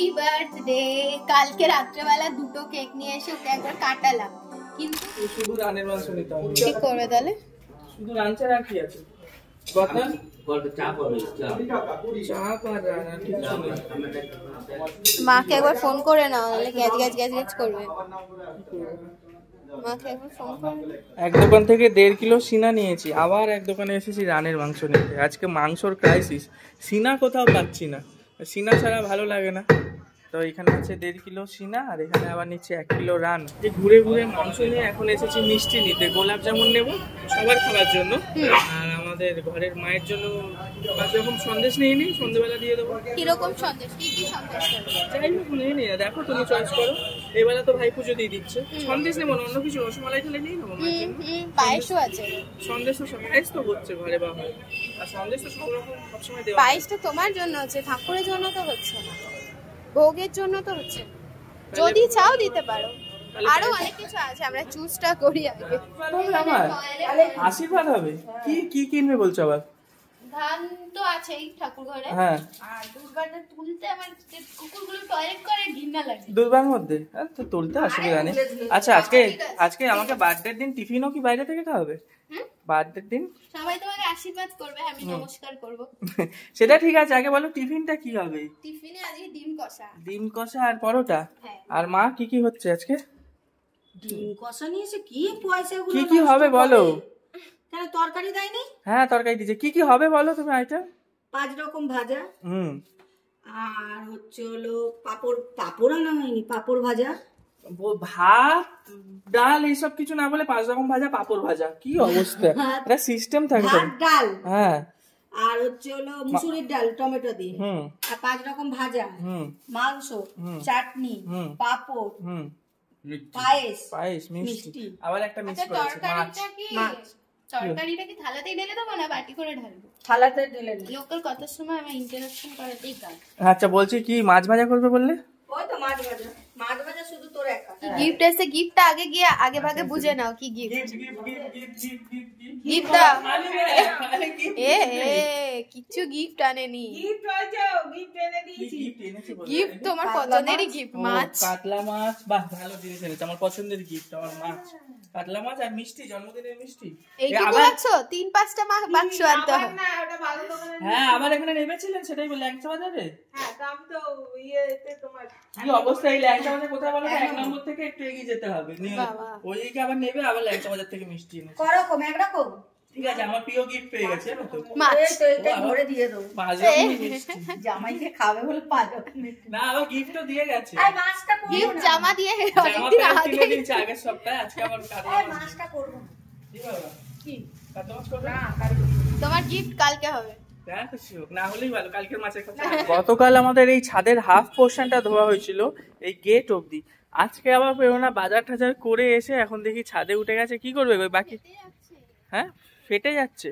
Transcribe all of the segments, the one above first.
Happy birthday. কালকে রাত্রেবেলা দুটো কেক নিয়ে এসে ওকে একবার কাটালাম, কিন্তু শুধু রানের মাংস নিতে হবে। ঠিক করবে তাহলে? শুধু রানছে আর কি আছে? মাকে একবার ফোন করে নাও, নাহলে গ্যাজ গ্যাজ গ্যাজ গ্যাজ করবে। মাকে একবার ফোন করে। এক দোকান থেকে 1.5 কিলো সিনা নিয়েছি, আবার এক দোকানে এসেছি রানের মাংস নিতে। আজকে মাংসর ক্রাইসিস, সিনা কোথাও পাচ্ছি না, সিনা ছাড়া ভালো লাগে না। তো এখানে আছে 1.5 কিলো সিনা, আর এখানে আবার নিচ্ছে 1 কিলো রান। এই ঘুরে ঘুরে মাংস নিয়ে এখন এসেছি মিষ্টি নিতে। গোলাপ জামুন নেবো সবার খাওয়ার জন্য, আর আমাদের ঘরের মায়ের জন্য 5 রকম সন্দেশ নিয়ে নিই, সন্ধ্যেবেলা দিয়ে দেবো। কিরকম সন্দেশ? কি কি সন্দেশ? যাই হোক নিয়ে নিই, দেখো তুমি চয়েস করো। এবেলা তো ভাই পুজো দিয়ে দিচ্ছে, সন্দেশ নেবো না অন্য কিছু, রসমালাই খেলে নিয়ে নেবো মায়ের জন্য। পায়েসও আছে। সন্দেশ তো পায়েস তো হচ্ছে ঘরে বা হয়, আর সন্দেশ তো সব রকম সবসময় দেওয়া। পায়েসটা তোমার জন্য আছে, ঠাকুরের জন্য তো হচ্ছে না, ভোগের জন্য তো হচ্ছে। যদি চাও দিতে পারো, আরো অনেক কিছু আছে, আমরা চুজটা করি আগে। আমার আশীর্বাদ হবে। কি কি কিনবে বলছো আবার? ধান তো আছেই ঠাকুর ঘরে, হ্যাঁ, আর দুর্বাটা তুলতে আমার কুকুরগুলো টয়লেট করে ঘৃণা লাগে। দুর্বার মধ্যে তো তুলতে অসুবিধা নেই। আচ্ছা, আজকে আমাকে বার্থডের দিন টিফিনও কি বাইরে থেকে খাওয়াবে? বার্থডের দিন সবাই তোমাকে আশীর্বাদ করবে, আমি নমস্কার করব। সেটা ঠিক আছে, আগে বলো টিফিনটা কি হবে? টিফিনে আজকে ডিম কষা। ডিম কষা আর পরোটা। আর মা কি কি হচ্ছে আজকে? ডিম কষা নিয়েছে, কি পয়সাগুলো কি কি হবে বলো? কেন তরকারি দেয়নি? হ্যাঁ তরকারি দিয়েছে, কি কি হবে বলো তুমি আইটেম? 5 রকম ভাজা, আর হচ্ছে হলো পাপড় আনা হয়নি, পাপড় ভাজা, ভাত ডাল এইসব কিছু না বলে 5 রকম ভাজা, পাপড় ভাজা। কি অবস্থা, এটা সিস্টেম থাকে তো। ভাত ডাল, হ্যাঁ, আর হচ্ছে হলো মুসুরির ডাল টমেটো দিয়ে, আর 5 রকম ভাজা, মাংস, চাটনি, পাপড়, পায়েস, মিষ্টি, আবার একটা মিক্স করেছে মাছ। তরকারিটা কি থালাতেই ঢেলে দেবো না বাটি করে ঢালবো? থালাতে দিলেন। লোকাল কথার সময় আমার ইন্টারাকশন করাতেই কাজ। আচ্ছা বলছি, কি মাছ ভাজা করবে বললে? ওই তো মাছ ভাজা শুধু তোর একা। গিফট এসে, গিফটটা আগে গিয়ে আগে ভাগে বুঝে নাও কি গিফট। গিফট দাও। কিছু গিফট আনেনি। গিফট তোমার পছন্দেরই গিফট, মাছ, কাতলা মাছ। বাহ, ভালো জিনিস এনেছে, আমার পছন্দের গিফট। আমার মাছ, কাতলা মাছ আর মিষ্টি, জন্মদিনের মিষ্টি। এইটুকু রাখছো? 3-5টা বাক্স আনতে হবে। হ্যাঁ, আবার এখানে নেমেছিলেন, সেটাই বলে ল্যাংচা বাজারে। কি অবস্থা এই ল্যাংচা বাজার কোথায় বলো? 1 নম্বর থেকে একটু এগিয়ে যেতে হবে, ওইদিকে আবার নেবে, আবার ল্যাংচা বাজার থেকে মিষ্টি এনেছে। করকম একরকম। ঠিক আছে, আমার প্রিয় গিফট পেয়ে গেছে তো। মাছ তো এটা ধরে দিয়ে দাও। 5 রকম মিষ্টি। জামাইকে খাবে বলে 5 রকম মিষ্টি। না, আবার গিফটও দিয়ে গেছে। এই মাছটা করব না। গিফট জামা দিয়ে অনেকদিন আগে দিয়েছে, আগের সপ্তাহে। আজকে আবার কাতলা মাছ। মাছটা করব না। কি বাবা? কি কাতলা মাছ করবে? না, তোমার গিফট কালকে হবে। না হলেই ভালো, কালকের মাছের কথা। গতকাল আমাদের এই ছাদের হাফ পোর্শনটা ধোয়া হয়েছিল, এই গেট অবধি। আজকে আবার প্রেরণা বাজার টাজার করে এসে এখন দেখি ছাদে উঠে গেছে। কি করবে বাকি? হ্যাঁ, ফেটে যাচ্ছে,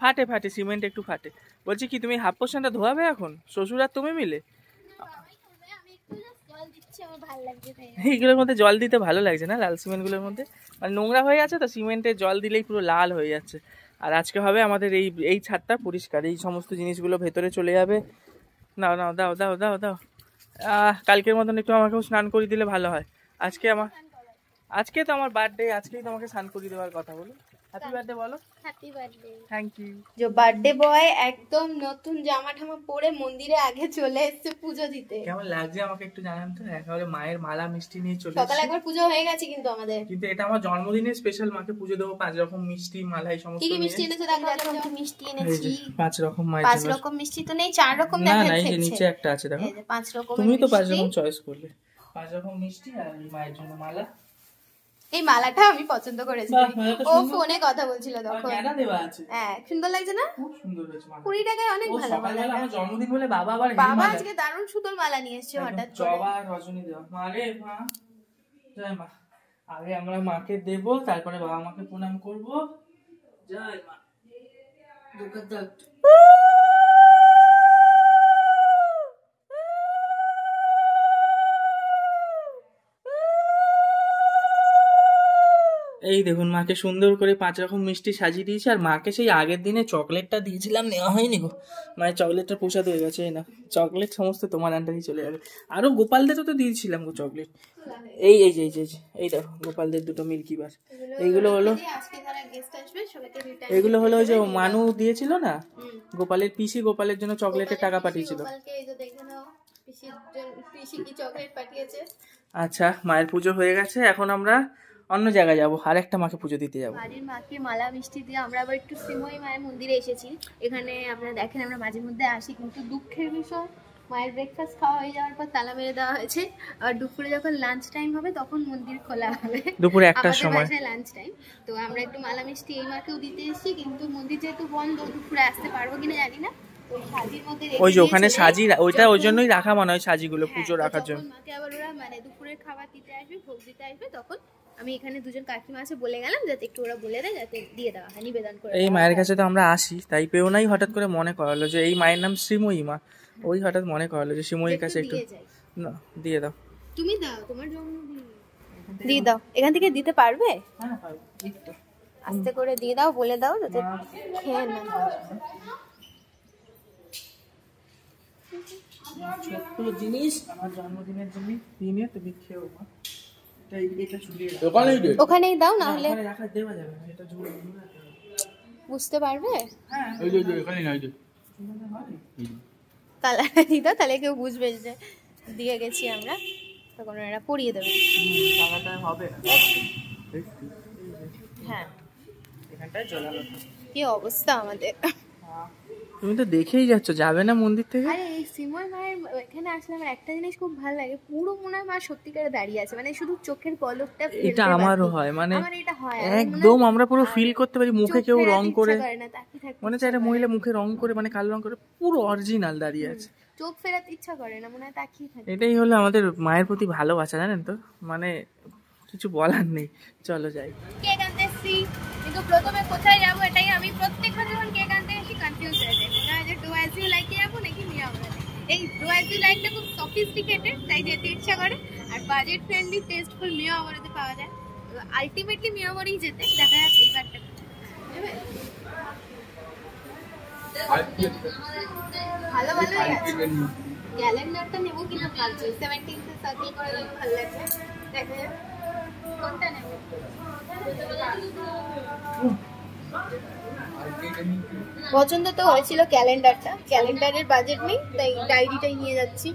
ফাটে সিমেন্ট একটু ফাটে। বলছি কি, তুমি হাফ পোর্শনটা ধোয়াবে এখন, শ্বশুর আর তুমি মিলে? এইগুলোর মধ্যে জল দিতে ভালো লাগছে না, লাল সিমেন্টগুলোর মধ্যে মানে নোংরা হয়ে আছে তো, সিমেন্টে জল দিলেই পুরো লাল হয়ে যাচ্ছে। আর আজকে হবে আমাদের এই ছাদটা পরিষ্কার, এই সমস্ত জিনিসগুলো ভেতরে চলে যাবে। নাও নাও, দাও দাও দাও দাও। কালকের মতন একটু আমাকেও স্নান করে দিলে ভালো হয়। আজকে তো আমার বার্থডে, আজকেই তোমাকে স্নান করে দেওয়ার কথা। বলো হ্যাপি বার্থডে বলো। Happy birthday. Thank you. যে বার্থডে বয় একদম নতুন জামা ঠামা পরে মন্দিরে আগে চলে এসেছে পুজো দিতে। কেমন লাগছে আমাকে একটু জানান তো। একেবারে মায়ের মালা মিষ্টি নিয়ে চলে সকালে একবার পুজো হয়ে গেছে কিন্তু আমাদের, কিন্তু এটা আমার জন্মদিনের স্পেশাল, মাকে পুজো দেবো। 5 রকম মিষ্টি, মালা, এই সমস্ত। কি কি মিষ্টি এনেছো? দেখো মিষ্টি এনেছি 5 রকম। 5 রকম মিষ্টি তো নেই, 4 রকম না দেখাচ্ছে। না, এই যে নিচে একটা আছে দেখো, 5 রকম। তুমি তো 5 রকম চয়েস করলে। 5 রকম মিষ্টি আর মায়ের জন্য মালা। এই মালাটা আমি পছন্দ করেছি, ও ফোনে কথা বলছিল তখন। হ্যাঁ, সুন্দর লাগছে না? খুব সুন্দর হয়েছে মালা। 20 টাকায় অনেক ভালো মালা। আমার জন্মদিন বলে বাবা আজকে দারুণ সুন্দর মালা নিয়ে এসেছে হঠাৎ করে। জবা রজনী দেওয়া। মারে মা, জয় মা। আগে আমরা মাকে দেব, তারপরে বাবা মাকে প্রণাম করব। জয় মা। এই দেখুন মাকে সুন্দর করে 5 রকম মিষ্টি সাজিয়ে দিয়েছি। আর মাকে সেই আগের দিনে চকলেটটা দিয়েছিলাম, নেওয়া হয়নি গো। মায়ের চকলেটটা প্রসাদ হয়ে গেছে। না চকলেট সমস্ত তোমার আন্ডারেই চলে যাবে। আরো গোপালদেরও তো দিয়েছিলাম গো চকলেট। এই এই যে এই দেখো গোপালদের দুটো মিল্কি বার। এইগুলো হলো এগুলো হলো ওই যে মানু দিয়েছিল না গোপালের পিসি, গোপালের জন্য চকলেটের টাকা পাঠিয়েছিল। আচ্ছা মায়ের পুজো হয়ে গেছে, এখন আমরা অন্য জায়গায় যাবো, আর একটা মাকে পুজো দিতে যাবো। বাড়ির মাকে মালা মিষ্টি দিয়ে আমরা আবার একটু শ্রীময়ী মায়ের মন্দিরে এসেছি। এখানে আপনারা দেখেন আমরা মাঝে মধ্যে আসি, কিন্তু দুঃখের বিষয় মায়ের ব্রেকফাস্ট খাওয়া হয়ে যাওয়ার পর তালা মেরে দেওয়া হয়েছে। আর দুপুরে যখন লাঞ্চ টাইম হবে তখন মন্দির খোলা হবে, দুপুরে 1টার সময় লাঞ্চ টাইম। তো আমরা একটু মালা মিষ্টি এই মাকেও দিতে এসেছি, কিন্তু মন্দির যেহেতু বন্ধ দুপুরে আসতে পারবো কিনা জানি না। ওই যে ওখানে সাজি, ওইটা ওই জন্যই রাখা মনে হয় সাজিগুলো পুজো রাখার জন্য। মাকে আবার ওরা মানে দুপুরের খাবার দিতে আসবে, ভোগ দিতে আসবে, তখন আমি এখানে দুজন কাকিমা আছে বলে গেলাম যাতে একটু ওরা বলে দেয় যাতে দিয়ে দেওয়া হয়, নিবেদন করে। এই মায়ের কাছে তো আমরা আসি, তাই পেও নাই হঠাৎ করে মনে করালো যে এই মায়ের নাম শ্রীময়ী মা। ওই হঠাৎ মনে করালো যে শ্রীময়ীর কাছে একটু না দিয়ে দাও। তুমি দাও, তোমার জন্মদিন দিয়ে দাও। এখান থেকে দিতে পারবে? হ্যাঁ পারবো, একটু আস্তে করে দিয়ে দাও, বলে দাও যাতে খেয়ে না। ছোট্ট জিনিস আমার জন্মদিনের জন্য দিনে তুমি খেও মা। ওখানেই দাও, না হলে বুঝতে পারবে। তালা দিয়ে দাও, তাহলে কেউ বুঝবে যে দিয়ে গেছি আমরা, তখন ওরা পরিয়ে দেবে। হ্যাঁ কি অবস্থা আমাদের। তুমি তো দেখেই যাচ্ছ, যাবে না মন্দির থেকে? আরে এই শ্রীময় মায়ের এখানে আসলে আমার একটা জিনিস খুব ভালো লাগে, পুরো মনে হয় মা সত্যিকারে দাঁড়িয়ে আছে, মানে শুধু চোখের পলকটা। এটা আমারও হয়, মানে একদম আমরা পুরো ফিল করতে পারি। মুখে কেউ রং করে, মনে চাই মহিলা মুখে রং করে, মানে কালো রং করে পুরো অরিজিনাল দাঁড়িয়ে আছে, চোখ ফেরাতে ইচ্ছা করে না, মনে হয় তাকিয়ে থাকে। এটাই হলো আমাদের মায়ের প্রতি ভালোবাসা, জানেন তো, মানে কিছু বলার নেই। চলো যাই। কেক আনতে এসেছি, কিন্তু প্রথমে কোথায় যাবো এটাই আমি প্রত্যেকবার যখন কেক আনতে এসে কনফিউজ হয়ে যাই, মনে হয় যে ডু অ্যাজ ইউ লাইকে যাবো নাকি মিয়া আমরা। এই ডু অ্যাজ ইউ লাইকটা খুব সফিস্টিকেটেড, তাই যেতে ইচ্ছা করে, আর বাজেট ফ্রেন্ডলি টেস্টফুল মিয়া আমরাতে পাওয়া যায়। আলটিমেটলি মিয়া আমরাই যেতে, দেখা যাক এইবারটা ভালো ভালো ক্যালেন্ডারটা নেবো কিনা ভাবছি। 17th সার্কেল করে দিলে ভালো লাগবে, দেখা যাক কোনটা নেব। পছন্দ তো হয়েছিল ক্যালেন্ডারটা, ক্যালেন্ডারের বাজেট নেই তাই ডায়েরিটাই নিয়ে যাচ্ছি।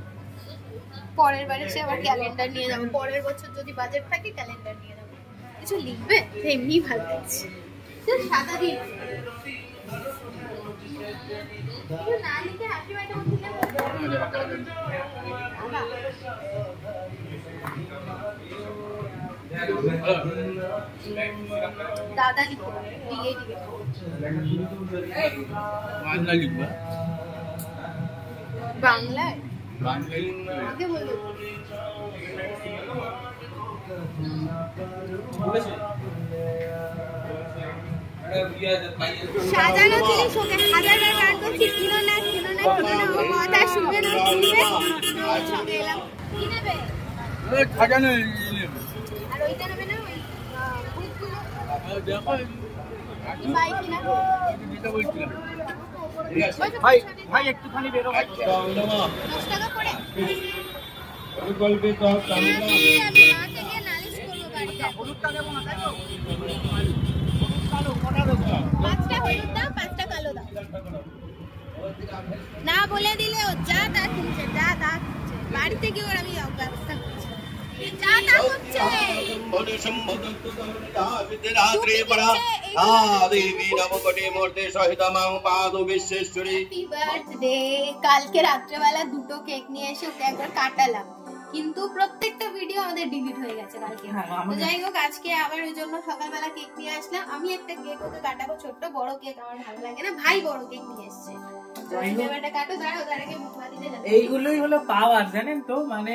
পরের বারে সে আবার ক্যালেন্ডার নিয়ে যাবো, পরের বছর যদি বাজেট থাকে ক্যালেন্ডার নিয়ে যাবো। কিছু লিখবে এমনি ভালো লাগছে, সাদা দিন না লিখে হ্যাপি বার্থডে দাদা লিখো, দিয়ে দিবে বাংলায় আগে বলো। সাজানো জিনিস ওকে হাজারবার গান করছি, কিনো না কিনো না কিনো না, ও কথা শুনবে না শুনবে। সঙ্গে এলাম, কি নেবে? আর ওইটা নেবে না, ওই ভাই কিনা ভাই একটুখানি বেরো, 10 টাকা করে। আমি মাকে গিয়ে নালিশ করবো গাড়িটা। 5টা হলুদ দাও, 5টা কালো দাও, না বলে দিলে ও যা তা কিনছে, যা তা কিনছে, বাড়িতে গিয়ে ওর আমি ব্যবস্থা করছি, যা তা করছে। কালকে রাত্রেবেলা 2টো কেক নিয়ে এসে ওকে একবার কাটালাম, কিন্তু প্রত্যেকটা ভিডিও আমাদের ডিলিট হয়ে গেছে কালকে। তো যাই হোক আজকে আবার ওই জন্য সকালবেলা কেক নিয়ে আসলাম। আমি একটা কেক ওকে কাটাবো, ছোট্ট, বড় কেক আমার ভালো লাগে না, ভাই বড় কেক নিয়ে এসছে। এইগুলোই হলো পাওয়ার, জানেন তো, মানে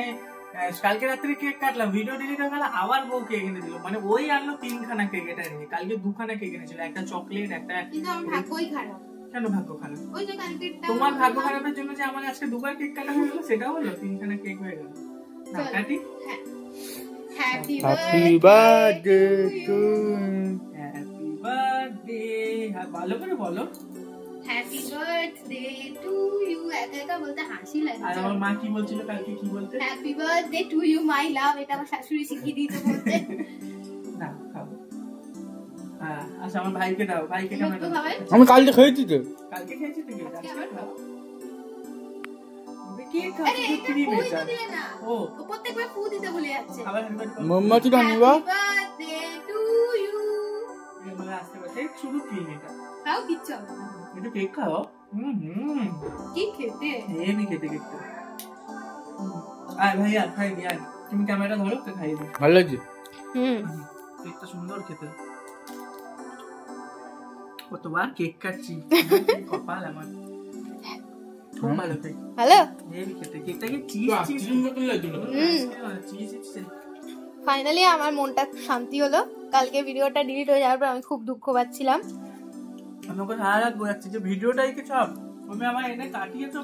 কালকে রাত্রে কেক কাটলাম, ভিডিও ডিলিট হয়ে গেল, আবার বউ কেক এনে দিল, মানে ওই আনলো 3খানা কেক, এটা নিয়ে কালকে 2খানা কেক এনেছিল, একটা চকলেট একটা। কিন্তু আমার ভাগ্যই খারাপ। কেন ভাগ্য খারাপ? ওই যে কালকেরটা তোমার ভাগ্য খারাপের জন্য যে আমার আজকে 2বার কেক কাটা হয়ে গেল, সেটাও হলো 3খানা কেক হয়ে গেল। না কাটি, হ্যাঁ happy happy birthday to happy birthday. হ্যাঁ ভালো করে বলো। Happy birthday to you. একা একা বলতে হাসি আর লাগছে। আমার মা কি বলছিল কালকে, কি বলতে? Happy birthday to you my love. এটা আমার শাশুড়ি শিখিয়ে দিয়েছে বলতে। না খাবো। হ্যাঁ আচ্ছা আমার ভাইকে দাও, ভাইকে কেমন তো খাবে? আমি কালকে খেয়েছি তো। কালকে খেয়েছি তো কি? আজকে আবার খাবো। কি খাচ্ছি? আরে এটা ক্রিম ফুই এটা। তো দিলে না। ও ও প্রত্যেকবার ফু দিতে ভুলে যাচ্ছে। আবার হেলমেট করো। মোমবাতি টানিবা হ্যাপি বার্থডে টু ইউ। মানে আসতে পারছে শুধু ক্রিম এটা। খাও কিচ্ছু হবে না। একটু কেক খাও। কি খেতে? হেভি খেতে কেকটা। আয় ভাইয়া খাই নি আয়। তুমি ক্যামেরা ধরো তো খাইয়ে দিই। ভালো লাগছে। কেকটা সুন্দর খেতে। কতবার কেক কাটছি। কপাল আমার। খুব ভালো কেক। হ্যালো। হেভি খেতে। কেকটা কি cheese cheese cheese cheese. Finally আমার মনটা শান্তি হলো। কালকে ভিডিওটা ডিলিট হয়ে যাওয়ার পর আমি খুব দুঃখ পাচ্ছিলাম। আমি ওকে সারা রাত বোঝাচ্ছি যে ভিডিওটাই কি সব তুমি আমার এনে কাটিয়েছো।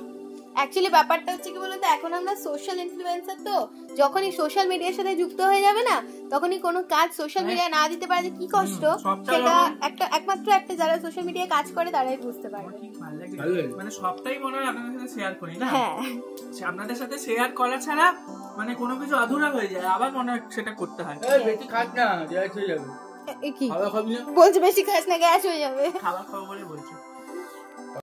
অ্যাকচুয়ালি ব্যাপারটা হচ্ছে কি বলতো, এখন আমরা সোশ্যাল ইনফ্লুয়েন্সার, তো যখনই সোশ্যাল মিডিয়ার সাথে যুক্ত হয়ে যাবে না, তখনই কোনো কাজ সোশ্যাল মিডিয়া না দিতে পারে যে কি কষ্ট, সেটা একমাত্র একটা যারা সোশ্যাল মিডিয়ায় কাজ করে তারাই বুঝতে পারে। আমার ঠিক ভালো লাগে মানে সবটাই মনে হয় আপনাদের সাথে শেয়ার করি না। হ্যাঁ আপনাদের সাথে শেয়ার করা ছাড়া মানে কোনো কিছু আধুরা হয়ে যায়, আবার মনে হয় সেটা করতে হয়। এই বেশি খাস না, গ্যাস হয়ে যাবে। কি খাওয়া খাবি না? বলছে বেশি খাস না গ্যাস হয়ে যাবে। খাবার খাবো বলে বলছে।